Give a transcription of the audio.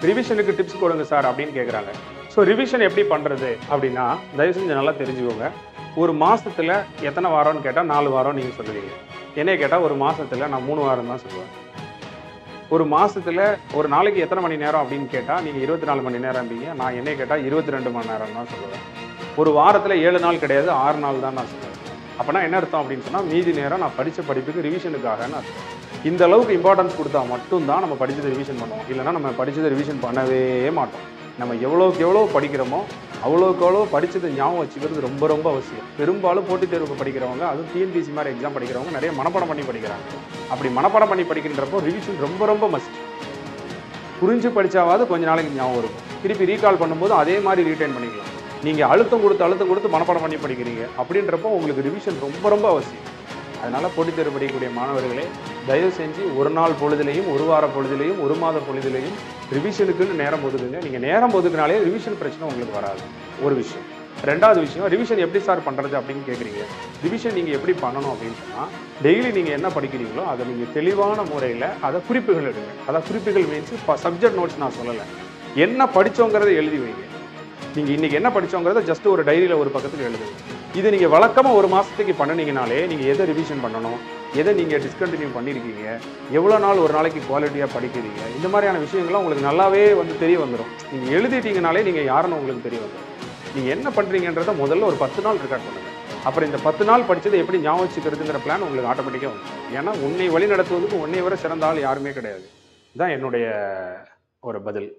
ரிவிஷனுக்கு tips கொடுங்க sir அப்படின்னு கேட்குறாங்க. ஸோ ரிவிஷன் எப்படி பண்ணுறது அப்படின்னா, தயவு செஞ்சு நல்லா தெரிஞ்சுக்கோங்க. ஒரு மாதத்தில் எத்தனை வாரம்னு கேட்டால் 4 வாரம் நீங்கள் சொல்லுவீங்க. என்னைய கேட்டால் ஒரு மாதத்தில் நான் 3 வாரம் தான் சொல்லுவேன். ஒரு மாதத்தில் ஒரு நாளைக்கு எத்தனை மணி நேரம் அப்படின்னு கேட்டால் நீங்கள் 24 மணி நேரம்பீங்க. நான் என்னைய கேட்டால் 22 மணி நேரம் தான் சொல்லுவேன். ஒரு வாரத்தில் 7 நாள் கிடையாது, 6 நாள் தான் நான் சொல்லுவேன். அப்போனா என்ன அர்த்தம் அப்படின்னு சொன்னால், மீதி நேரம் நான் படித்த படிப்புக்கு ரிவிஷனுக்காகன்னு அர்த்தம். இந்த அளவுக்கு இம்பார்ட்டன்ஸ் கொடுத்தா மட்டும்தான் நம்ம படித்ததை ரிவிஷன் பண்ணுவோம். இல்லைனா நம்ம படித்ததை ரிவிஷன் பண்ணவே மாட்டோம். நம்ம எவ்வளோக்கு எவ்வளோ படிக்கிறோமோ அவ்வளோக்கு எவ்வளோ படித்ததை ஞாபகம் வச்சுக்கிறது ரொம்ப ரொம்ப அவசியம். பெரும்பாலும் போட்டித் தேர்வுக்கு படிக்கிறவங்க, அதுவும் டிஎன்பிஎஸ்சி மாதிரி எக்ஸாம் படிக்கிறவங்க நிறைய மனப்பாடம் பண்ணி படிக்கிறாங்க. அப்படி மனப்பாடம் பண்ணி படிக்கின்றப்போ ரிவிஷன் ரொம்ப ரொம்ப மஸ்ட். புரிஞ்சு படிச்சாவது கொஞ்ச நாளைக்கு ஞாபகம் இருக்கும். திருப்பி ரீகால் பண்ணும்போது அதே மாதிரி ரீடைன் பண்ணிக்கலாம். நீங்கள் அழுத்தம் கொடுத்து மனப்பாடம் பண்ணி படிக்கிறீங்க அப்படின்றப்போ உங்களுக்கு ரிவிஷன் ரொம்ப ரொம்ப அவசியம். அதனால் போட்டித் தேர்வு படிக்கக்கூடிய மாணவர்களே, தயவு செஞ்சு ஒரு நாள் பொழுதுலையும், ஒரு வார பொழுதுலையும், ஒரு மாத பொழுதுலையும் ரிவிஷனுக்குன்னு நேரம் ஒதுக்குங்க. நீங்கள் நேரம் ஒதுக்குனாலே ரிவிஷன் பிரச்சனை உங்களுக்கு வராது. ஒரு விஷயம். ரெண்டாவது விஷயம், ரிவிஷன் எப்படி சார் பண்ணுறது அப்படின்னு கேட்குறீங்க. ரிவிஷன் நீங்கள் எப்படி பண்ணணும் அப்படின்னு சொன்னால், டெய்லி நீங்கள் என்ன படிக்கிறீங்களோ அதை நீங்கள் தெளிவான முறையில் அதை குறிப்புகள் எடுங்க. அதாவது குறிப்புகள் மீன்ஸ் சப்ஜெக்ட் நோட்ஸ் நான் சொல்லலை. என்ன படித்தோங்கிறத எழுதி வைங்க. நீங்கள் இன்றைக்கி என்ன படித்தோங்கிறத ஜஸ்ட் ஒரு டைரியில் ஒரு பக்கத்துக்கு எழுதுங்க. இது நீங்கள் வழக்கமாக ஒரு மாதத்துக்கு பண்ணினீங்கனாலே நீங்கள் எதை ரிவிஷன் பண்ணணும், எதை நீங்கள் டிஸ்கண்டினியூ பண்ணியிருக்கீங்க, எவ்வளோ நாள் ஒரு நாளைக்கு குவாலிட்டியாக படிக்கிறீங்க, இந்த மாதிரியான விஷயங்கள்லாம் உங்களுக்கு நல்லாவே தெரிய வந்துடும். நீங்கள் எழுதிட்டீங்கனாலே நீங்கள் யாருன்னு உங்களுக்கு தெரிய வந்துடும். நீங்கள் என்ன பண்ணுறீங்கன்றதை முதல்ல ஒரு 10 நாள் ரெக்கார்ட் பண்ணுங்கள். அப்புறம் இந்த 10 நாள் படித்ததை எப்படி ஞாபகம் வச்சுக்கிறதுங்கிற பிளான் உங்களுக்கு ஆட்டோமேட்டிக்காக வந்துடும். ஏன்னா உன்னை வழி நடத்துவதுக்கு உன்னை வர சிறந்த ஆள் யாருமே கிடையாது. இதுதான் என்னுடைய ஒரு பதில்.